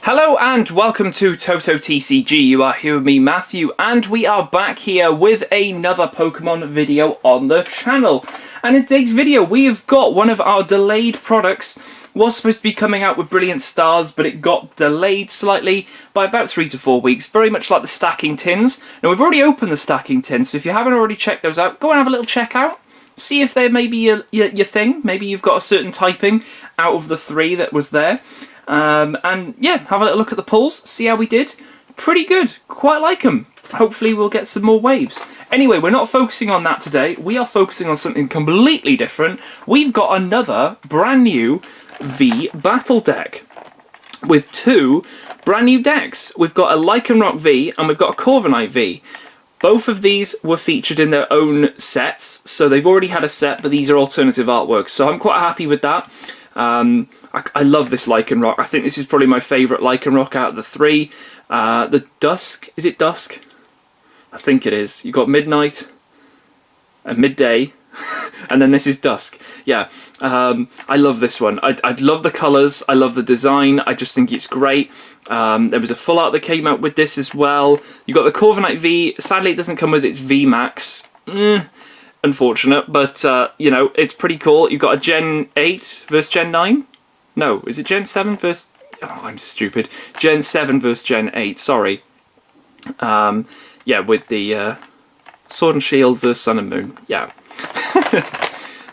Hello and welcome to Toto TCG. You are here with me, Matthew, and we are back here with another Pokemon video on the channel. And in today's video, we have got one of our delayed products. Was supposed to be coming out with Brilliant Stars, but it got delayed slightly by about 3 to 4 weeks, very much like the stacking tins. Now, we've already opened the stacking tins, so if you haven't already checked those out, go and have a little check out. See if they may be your thing. Maybe you've got a certain typing out of the 3 that was there. And yeah, have a little look at the pulls, see how we did. Pretty good, quite like them. Hopefully we'll get some more waves. Anyway, we're not focusing on that today. We are focusing on something completely different. We've got another brand new V battle deck with 2 brand new decks. We've got a Lycanroc V and we've got a Corviknight V. Both of these were featured in their own sets, so they've already had a set, but these are alternative artworks, so I'm quite happy with that. I love this Lycanroc. I think this is probably my favourite Lycanroc out of the 3. The Dusk, is it Dusk? I think it is. You've got Midnight and Midday, and then this is Dusk. Yeah, I love this one. I love the colours, I love the design, I just think it's great. There was a full art that came out with this as well. You've got the Corviknight V. Sadly, it doesn't come with its V Max. Unfortunate, but you know, it's pretty cool. You've got a Gen 8 versus Gen 9. No, is it Gen 7 versus... Oh, I'm stupid. Gen 7 versus Gen 8, sorry. Yeah, with the Sword and Shield versus Sun and Moon. Yeah.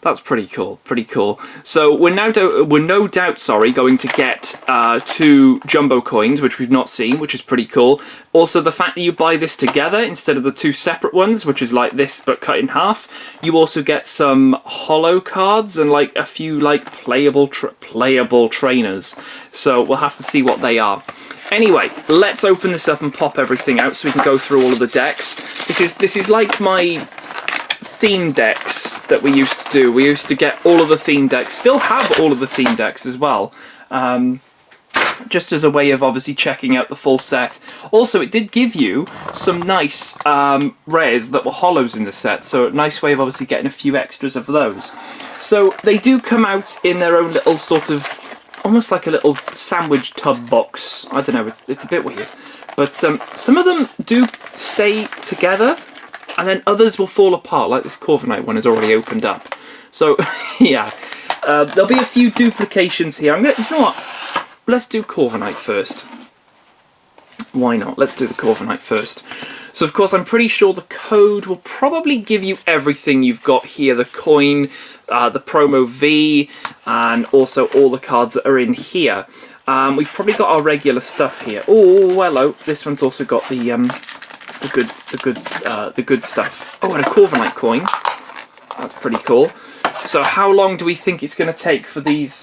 That's pretty cool, pretty cool. So we're no doubt going to get 2 jumbo coins, which we've not seen, which is pretty cool. Also, the fact that you buy this together instead of the 2 separate ones, which is like this but cut in half, you also get some holo cards and like a few like playable trainers. So we'll have to see what they are. Anyway, let's open this up and pop everything out so we can go through all of the decks. This is like my theme decks that we used to do. We used to get all of the theme decks, still have all of the theme decks as well, just as a way of obviously checking out the full set. Also, it did give you some nice rares that were holos in the set, so a nice way of obviously getting a few extras of those. So they do come out in their own little sort of, almost like a little sandwich tub box. I don't know, it's a bit weird, but some of them do stay together, and then others will fall apart, like this Corviknight one has already opened up. So, yeah, there'll be a few duplications here. You know what? Let's do Corviknight first. Why not? Let's do the Corviknight first. So, of course, I'm pretty sure the code will probably give you everything you've got here. The coin, the promo V, and also all the cards that are in here. We've probably got our regular stuff here. Oh, hello. This one's also got the good stuff. Oh, and a Corviknight coin. That's pretty cool. So how long do we think it's going to take for these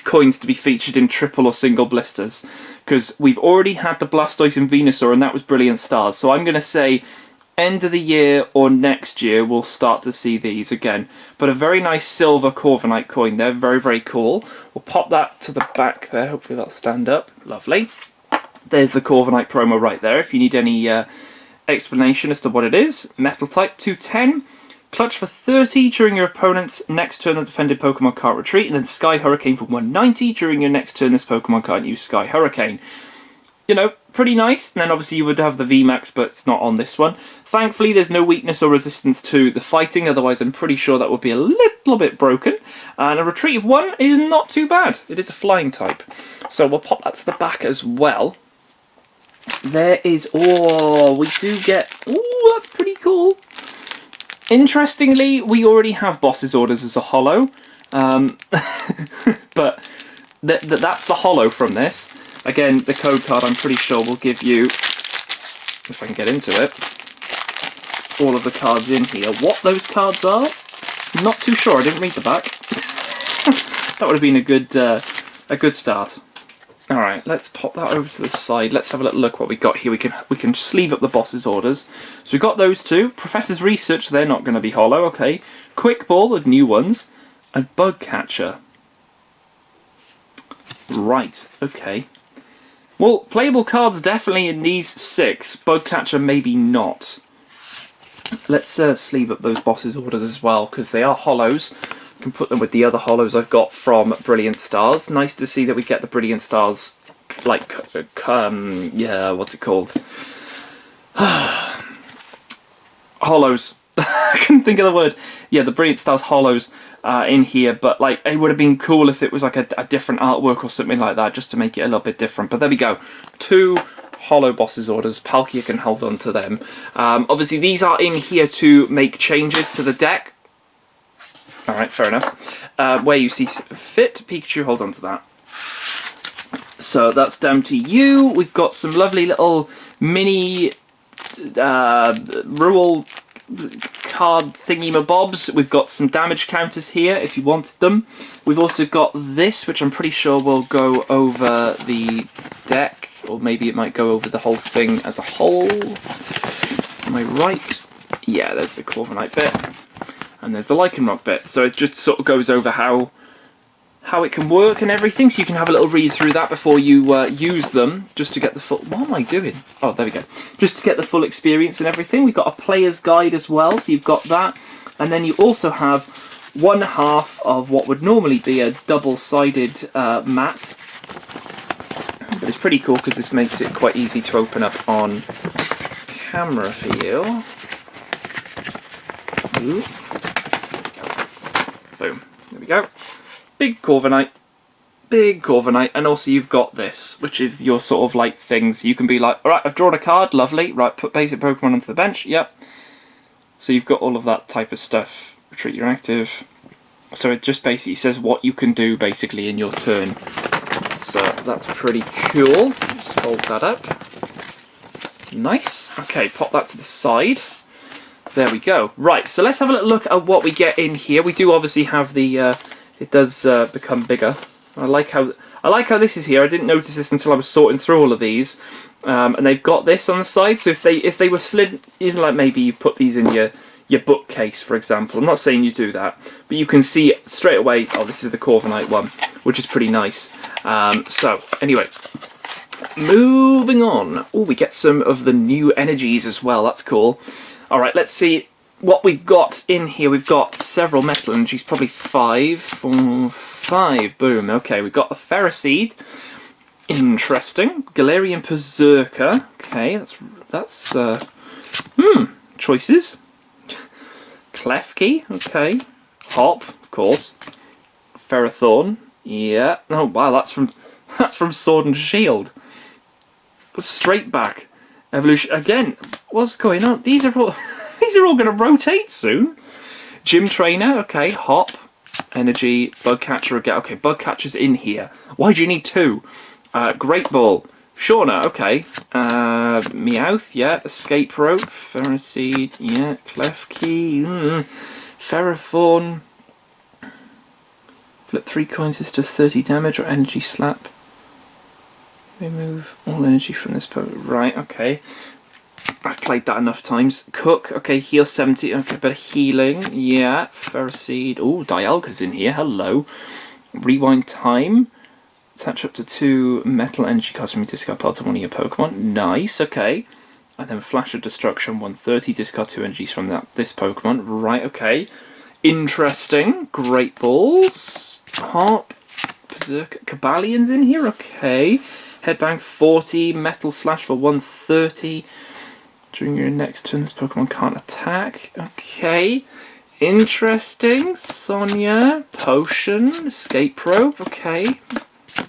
coins to be featured in triple or single blisters? Because we've already had the Blastoise and Venusaur, and that was Brilliant Stars. So I'm going to say end of the year or next year we'll start to see these again. But a very nice silver Corviknight coin there. Very, very cool. We'll pop that to the back there. Hopefully that'll stand up. Lovely. There's the Corviknight promo right there, if you need any explanation as to what it is. Metal-type 210. Clutch for 30 during your opponent's next turn the defended Pokemon can't retreat, and then Sky Hurricane for 190 during your next turn this Pokemon can't use Sky Hurricane. You know, pretty nice. And then obviously you would have the VMAX, but it's not on this one. Thankfully there's no weakness or resistance to the fighting, otherwise I'm pretty sure that would be a little bit broken. And a retreat of 1 is not too bad. It is a flying type. So we'll pop that to the back as well. There is, oh, we do get, oh, that's pretty cool. Interestingly, we already have Boss's Orders as a holo, but that's the holo from this. Again, the code card I'm pretty sure will give you, if I can get into it, all of the cards in here. What those cards are, not too sure, I didn't read the back. That would have been a good start. Alright, let's pop that over to the side. Let's have a little look what we got here. We can sleeve up the Boss's Orders. So we've got those 2. Professor's Research, they're not going to be holo, okay. Quick Ball, the new ones. And Bug Catcher. Right, okay. Well, playable cards definitely in these 6. Bug Catcher maybe not. Let's sleeve up those Boss's Orders as well, because they are holos. Can put them with the other holos I've got from Brilliant Stars. Nice to see that we get the Brilliant Stars like, yeah, what's it called? Hollows. I couldn't think of the word. Yeah, the Brilliant Stars hollows in here, but like it would have been cool if it was like a different artwork or something like that, just to make it a little bit different. But there we go. 2 hollow bosses orders. Palkia can hold on to them. Obviously, these are in here to make changes to the deck. All right, fair enough. Where you see fit, Pikachu, hold on to that. So that's down to you. We've got some lovely little mini rule card thingy-mabobs. We've got some damage counters here if you wanted them. We've also got this, which I'm pretty sure will go over the deck, or maybe it might go over the whole thing as a whole. Am I right? Yeah, there's the Corviknight bit, and there's the Lycanroc bit. So it just sort of goes over how it can work and everything, so you can have a little read through that before you use them, just to get the full... What am I doing? Oh, there we go. Just to get the full experience and everything. We've got a player's guide as well, so you've got that. And then you also have 1/2 of what would normally be a double-sided mat. But it's pretty cool because this makes it quite easy to open up on camera for you. Ooh. Boom. There we go. Big Corviknight, and also you've got this, which is your sort of like things. You can be like, alright, I've drawn a card, lovely, right, put basic Pokemon onto the bench, yep. So you've got all of that type of stuff. Retreat your active. So it just basically says what you can do basically in your turn. So that's pretty cool. Let's fold that up. Nice. Okay, pop that to the side. There we go. Right, so let's have a little look at what we get in here. We do obviously have the... it does become bigger. I like how this is here. I didn't notice this until I was sorting through all of these. And they've got this on the side. So if they were slid, you know, like maybe you put these in your bookcase, for example. I'm not saying you do that, but you can see straight away. Oh, this is the Corviknight one, which is pretty nice. So anyway, moving on. Oh, we get some of the new energies as well. That's cool. All right, let's see what we've got in here. We've got several metal energies, probably 5. 4, 5. Boom. Okay, we've got a Ferroseed. Interesting. Galarian Berserker. Okay, that's choices. Klefki. Okay. Hop, of course. Ferrothorn. Yeah. Oh wow, that's from Sword and Shield. Straight back. Evolution again. What's going on? These are all going to rotate soon. Gym Trainer, okay. Hop, Energy, Bug Catcher again. Okay, Bug Catcher's in here. Why do you need 2? Great Ball, Shauna, okay. Meowth, yeah. Escape Rope, Ferroseed, yeah. Klefki, Ferrothorn. Flip 3 coins, this does 30 damage, or Energy Slap. Remove all energy from this Pokemon. Right, okay. I've played that enough times. Cook, okay, heal 70, okay, bit of healing, yeah. Ferroseed, oh, Dialga's in here, hello. Rewind Time, attach up to 2 metal energy cards from your discard pile to one of your Pokemon, nice, okay. And then Flash of Destruction, 130, discard 2 energies from this Pokemon, right, okay. Interesting, Great Balls, Hop, Berserker, Cabalion's in here, okay. Headbang 40, Metal Slash for 130. During your next turn, this Pokemon can't attack. Okay. Interesting. Sonia. Potion. Escape Rope. Okay.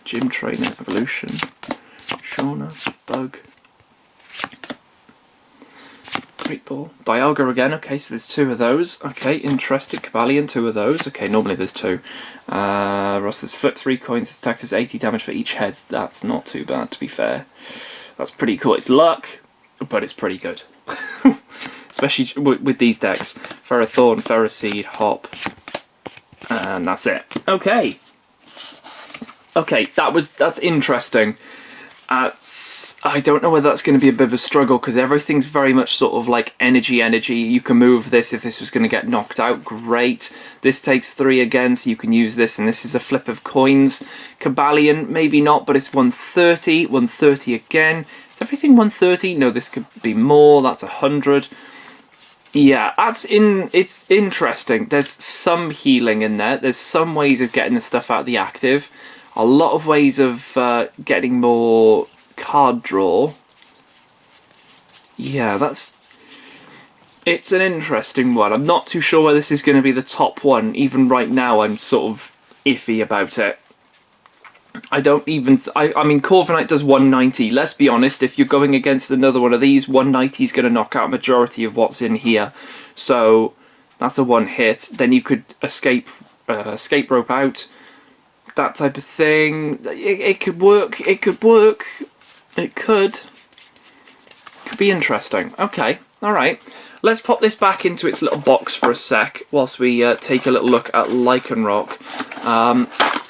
Gym Trainer. Evolution. Shauna. Bug. Great Ball. Dialga again. Okay, so there's 2 of those. Okay, interesting. Cabalion, 2 of those. Okay, normally there's 2. Ross says flip 3 coins. This attack does 80 damage for each head. That's not too bad, to be fair. That's pretty cool. It's luck, but it's pretty good. Especially with these decks. Ferrothorn, Ferroseed, Hop. And that's it. Okay. Okay, that's interesting. I don't know whether that's going to be a bit of a struggle, because everything's very much sort of like energy. You can move this if this was going to get knocked out. Great. This takes 3 again, so you can use this, and this is a flip of coins. Cabalion, maybe not, but it's 130. 130 again. Is everything 130? No, this could be more. That's 100. Yeah, it's interesting. There's some healing in there. There's some ways of getting the stuff out of the active. A lot of ways of getting more card draw. Yeah, it's an interesting one. I'm not too sure whether this is going to be the top one. Even right now, I'm sort of iffy about it. I don't even... I mean, Corviknight does 190. Let's be honest, if you're going against another one of these, 190 is going to knock out a majority of what's in here. So, that's a one hit. Then you could escape rope out. That type of thing. It could work. It could work. It could. Could be interesting. Okay, alright. Let's pop this back into its little box for a sec whilst we take a little look at Lycanroc.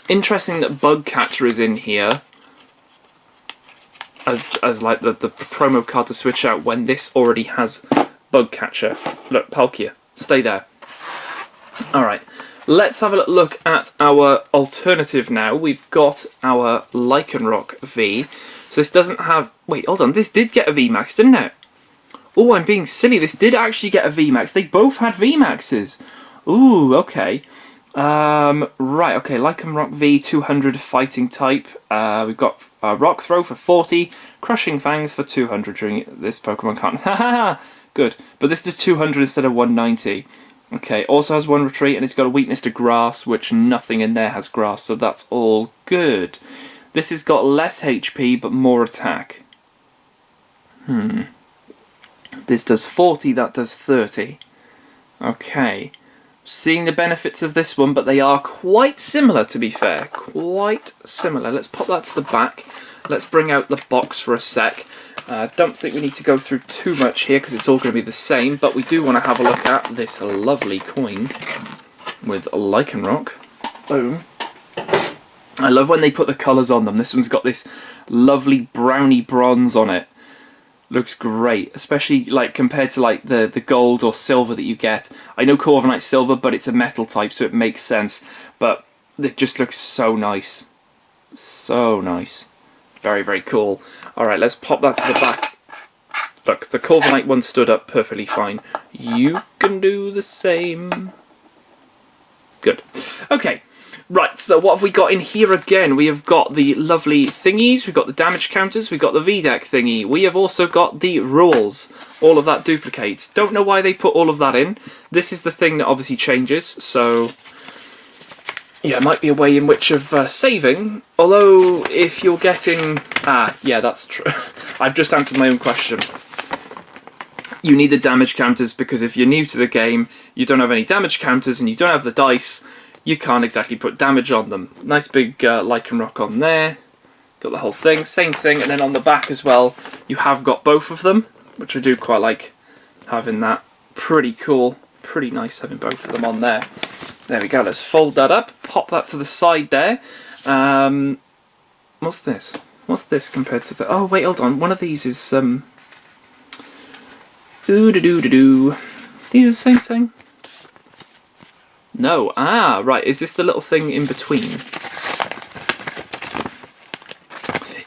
Interesting that Bug Catcher is in here as like the promo card to switch out when this already has Bug Catcher. Look, Palkia, stay there. Alright, let's have a look at our alternative now. We've got our Lycanroc V. So this doesn't have... Wait, hold on, this did get a VMAX, didn't it? Oh, I'm being silly. This did actually get a VMAX. They both had VMAXs. Ooh, okay. Right, okay. Lycanroc V, 200 fighting type. We've got Rock Throw for 40. Crushing Fangs for 200 during this Pokemon can't. Good. But this does 200 instead of 190. Okay, also has one retreat and it's got a weakness to grass, which nothing in there has grass, so that's all good. This has got less HP but more attack. This does 40, that does 30. Okay. Seeing the benefits of this one, but they are quite similar, to be fair. Quite similar. Let's pop that to the back. Let's bring out the box for a sec. Don't think we need to go through too much here because it's all going to be the same, but we do want to have a look at this lovely coin with Lycanroc. Boom. I love when they put the colours on them. This one's got this lovely browny bronze on it. Looks great, especially like compared to like the gold or silver that you get. I know Corviknight's silver, but it's a metal type, so it makes sense. But it just looks so nice. So nice. Very, very cool. Alright, let's pop that to the back. Look, the Corviknight one stood up perfectly fine. You can do the same. Good. Okay. Right, so what have we got in here again? We have got the lovely thingies, we've got the damage counters, we've got the VDEC thingy, we have also got the rules. All of that duplicates. Don't know why they put all of that in. This is the thing that obviously changes, so... yeah, it might be a way in which of saving, although if you're getting... ah, yeah, that's true. I've just answered my own question. You need the damage counters because if you're new to the game, you don't have any damage counters and you don't have the dice, you can't exactly put damage on them. Nice big Lycanroc on there. Got the whole thing. Same thing, and then on the back as well, you have got both of them, which I do quite like having that. Pretty cool. Pretty nice having both of them on there. There we go. Let's fold that up. Pop that to the side there. What's this? What's this compared to the... oh, wait, hold on. One of these is... Doo-doo-doo-doo-doo. These are the same thing? No. Ah, right. Is this the little thing in between?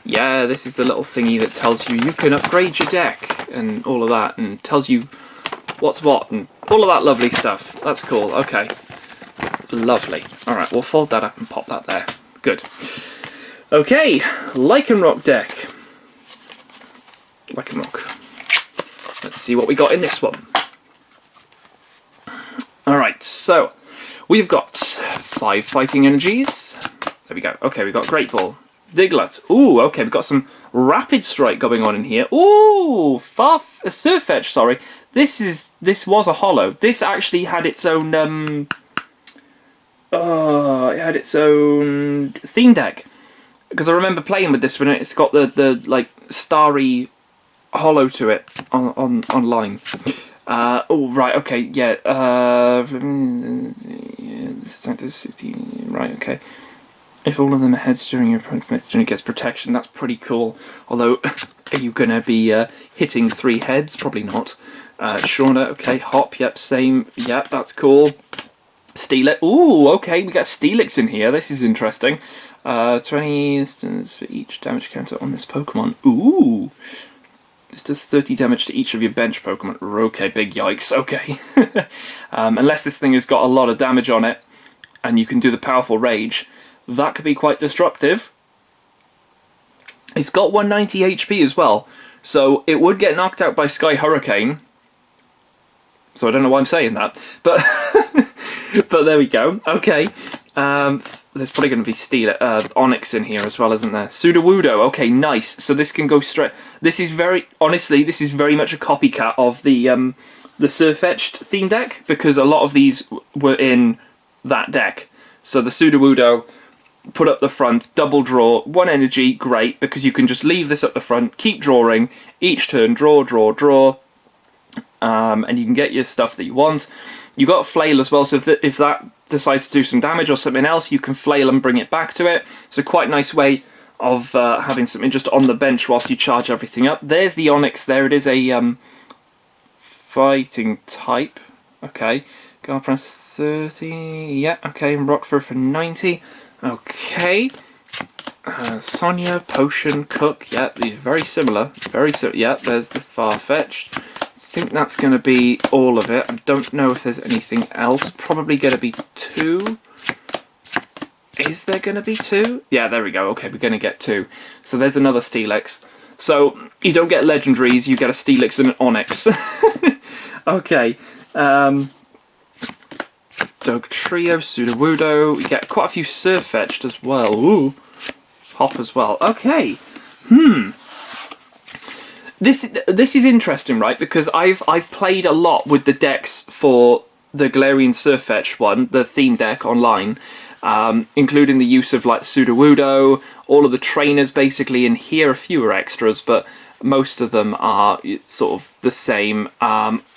Yeah, this is the little thingy that tells you can upgrade your deck and all of that, and tells you what's what and all of that lovely stuff. That's cool. Okay. Lovely. Alright, we'll fold that up and pop that there. Good. Okay, Lycanroc deck. Lycanroc. Let's see what we got in this one. Alright, so we've got 5 fighting energies. There we go. Okay, we've got Great Ball. Diglett. Ooh, okay, we've got some Rapid Strike going on in here. Ooh, Surfetch, sorry. This was a holo. This actually had its own it had its own theme deck. Because I remember playing with this one, and it's got the like starry holo to it online. Oh right, okay, yeah. Right, okay. If all of them are heads during your opponent's next turn, it gets protection. That's pretty cool. Although, are you gonna be hitting 3 heads? Probably not. Shauna, okay. Hop, yep, same. Yep, that's cool. Steelix. Ooh, okay, we got Steelix in here. This is interesting. 20 instances for each damage counter on this Pokemon. Ooh. This does 30 damage to each of your bench Pokemon. Okay, big yikes. Okay. Unless this thing has got a lot of damage on it, and you can do the powerful rage, that could be quite destructive. It's got 190 HP as well, so it would get knocked out by Sky Hurricane. So I don't know why I'm saying that, but but there we go. Okay, there's probably going to be Steel Onyx in here as well, isn't there? Sudowoodo. Okay, nice. So this can go straight. This is honestly, this is very much a copycat of the Surfetched theme deck, because a lot of these were in that deck. So the Sudowoodo, put up the front, double draw, 1 energy, great, because you can just leave this up the front, keep drawing, each turn, draw, draw, draw, and you can get your stuff that you want. You got Flail as well, so if that decides to do some damage or something else, you can Flail and bring it back to it. So quite a nice way of having something just on the bench whilst you charge everything up. There's the Onyx there, it is a fighting type. Okay, go press 30, yeah, okay, and Rockford for 90. Okay, Sonia, Potion, Cook, yeah, these are very similar, yeah, there's the Farfetch'd. I think that's going to be all of it. I don't know if there's anything else. Probably going to be 2. Is there going to be 2? Yeah, there we go. Okay, we're going to get 2. So there's another Steelix. So you don't get legendaries, you get a Steelix and an Onyx. Okay. Dugtrio, Sudowoodo. You get quite a few Surfetch'd as well. Ooh. Hop as well. Okay. This is interesting, right? Because I've played a lot with the decks for the Galarian Surfetch'd one, the theme deck online, including the use of like Sudowoodo, all of the trainers basically in here, a few are extras, but most of them are sort of the same.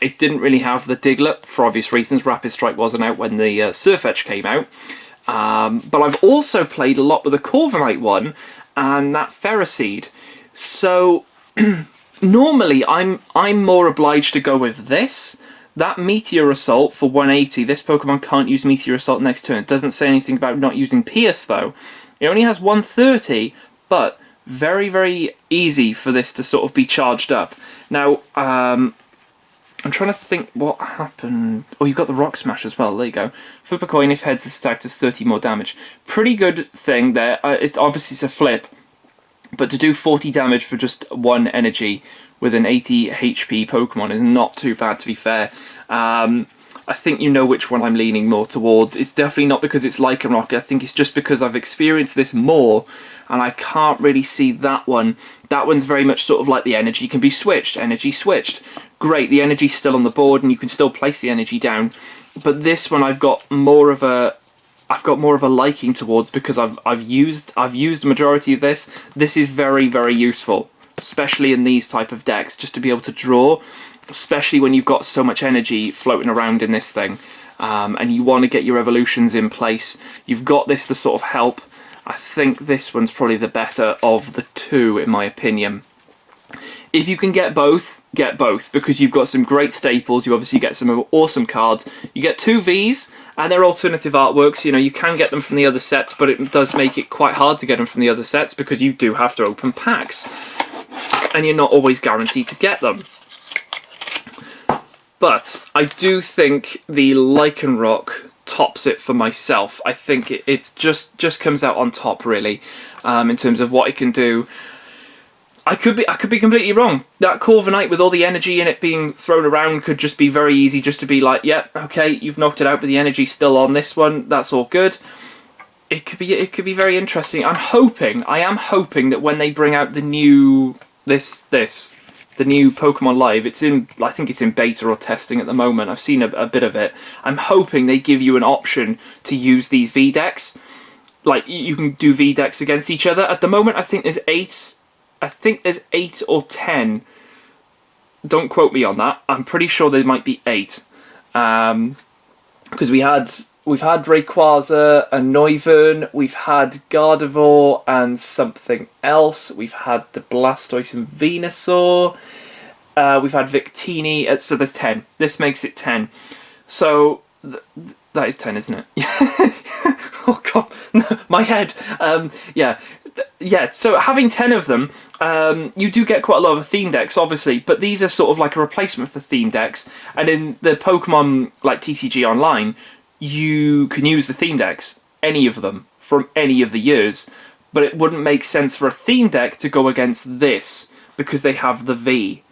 It didn't really have the Diglett for obvious reasons. Rapid Strike wasn't out when the Surfetch'd came out. But I've also played a lot with the Corviknight one and that Ferroseed. So normally I'm more obliged to go with this. That Meteor Assault for 180, this Pokemon can't use Meteor Assault next turn. It doesn't say anything about not using Pierce though. It only has 130, but very, very easy for this to sort of be charged up. Now, I'm trying to think what happened. Oh, you've got the Rock Smash as well. There you go. Flip a coin. If heads, this attack does 30 more damage. Pretty good thing there. It's a flip, but to do 40 damage for just 1 energy with an 80 HP Pokemon is not too bad, to be fair. I think you know which one I'm leaning more towards. It's definitely not because it's Lycanroc. I think it's just because I've experienced this more, and I can't really see that one. That one's very much sort of like the energy can be switched. Energy switched. Great, the energy's still on the board, and you can still place the energy down. But this one I've got more of a liking towards, because I've used the majority of this. This is very, very useful, especially in these type of decks, just to be able to draw, especially when you've got so much energy floating around in this thing, and you want to get your evolutions in place. You've got this to sort of help. I think this one's probably the better of the two, in my opinion. If you can get both, because you've got some great staples. You obviously get some awesome cards. You get 2 Vs, and they're alternative artworks. You know, you can get them from the other sets, but it does make it quite hard to get them from the other sets, because you do have to open packs, and you're not always guaranteed to get them. But I do think the Lycanroc tops it for myself. I think it's just comes out on top, really, in terms of what it can do. I could be completely wrong. That Corviknight with all the energy in it being thrown around could just be very easy, just to be like, yep, yeah, okay, you've knocked it out, but the energy's still on this one. That's all good. It could be very interesting. I am hoping that when they bring out the new the new Pokemon Live, I think it's in beta or testing at the moment. I've seen a bit of it. I'm hoping they give you an option to use these V decks. Like, you can do V decks against each other. At the moment, I think there's 8 or 10. Don't quote me on that. I'm pretty sure there might be 8. Because we've had Rayquaza and Noivern, we've had Gardevoir and something else, we've had the Blastoise and Venusaur, we've had Victini, so there's 10. This makes it 10. So, that is 10, isn't it? Oh god, no, my head. Yeah, so having 10 of them, you do get quite a lot of theme decks, obviously, but these are sort of like a replacement for the theme decks, and in the Pokemon like TCG Online, you can use the theme decks, any of them, from any of the years. But it wouldn't make sense for a theme deck to go against this, because they have the V.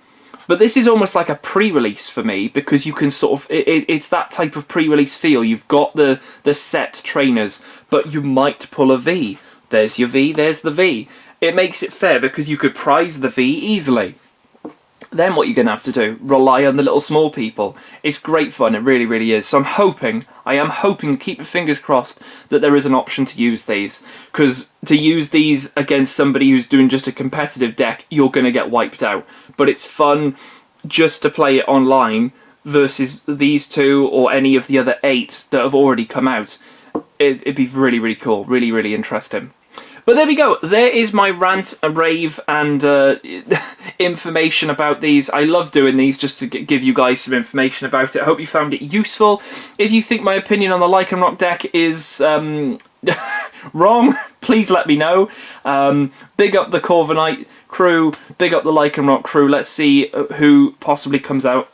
But this is almost like a pre-release for me, because you can sort of... It's that type of pre-release feel. You've got the set trainers, but you might pull a V. There's your V, there's the V. It makes it fair, because you could prize the V easily. Then what you're going to have to do, rely on the little small people. It's great fun, it really, really is. So I am hoping, keep your fingers crossed, that there is an option to use these. Because to use these against somebody who's doing just a competitive deck, you're going to get wiped out. But it's fun just to play it online versus these two or any of the other 8 that have already come out. It'd be really, really cool, really, really interesting. But there we go. There is my rant, a rave, and information about these. I love doing these just to give you guys some information about it. I hope you found it useful. If you think my opinion on the Lycanroc deck is wrong, please let me know. Big up the Corviknight crew, big up the Lycanroc crew. Let's see who possibly comes out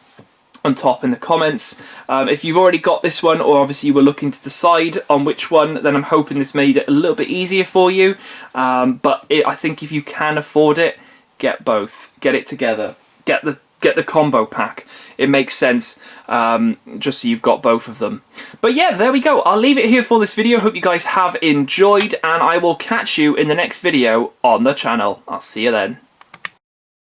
on top in the comments. If you've already got this one, or obviously you were looking to decide on which one, then I'm hoping this made it a little bit easier for you. But I think if you can afford it, get both. Get it together. Get the combo pack. It makes sense, just so you've got both of them. But yeah, there we go. I'll leave it here for this video. Hope you guys have enjoyed, and I will catch you in the next video on the channel. I'll see you then.